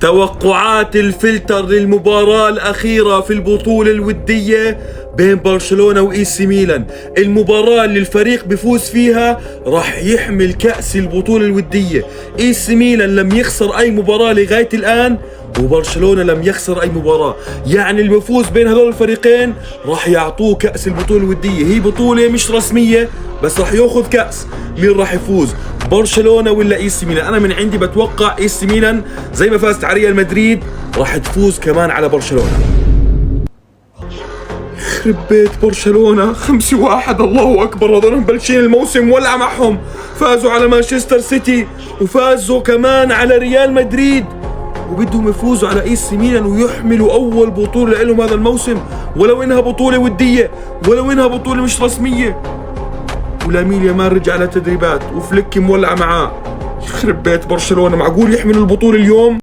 توقعات الفلتر للمباراة الأخيرة في البطولة الودية بين برشلونة وإي سي ميلان. المباراة اللي الفريق بيفوز فيها راح يحمل كأس البطولة الودية. إي سي ميلان لم يخسر أي مباراة لغاية الآن، وبرشلونة لم يخسر أي مباراة. يعني اللي بيفوز بين هذول الفريقين راح يعطوه كأس البطولة الودية. هي بطولة مش رسمية بس راح ياخذ كأس. مين راح يفوز، برشلونة ولا إي سي ميلان؟ أنا من عندي بتوقع إي سي ميلان زي ما فازت على ريال مدريد راح تفوز كمان على برشلونة. يخرب بيت برشلونة 5-1، الله أكبر. هذول مبلشين الموسم ولع معهم، فازوا على مانشستر سيتي وفازوا كمان على ريال مدريد، وبدهم يفوزوا على إي سي ميلان ويحملوا أول بطولة لهم هذا الموسم، ولو إنها بطولة ودية، ولو إنها بطولة مش رسمية. ولامين يامال رجع على تدريبات وفليك مولع معاه. يخرب بيت برشلونة، معقول يحملوا البطولة اليوم؟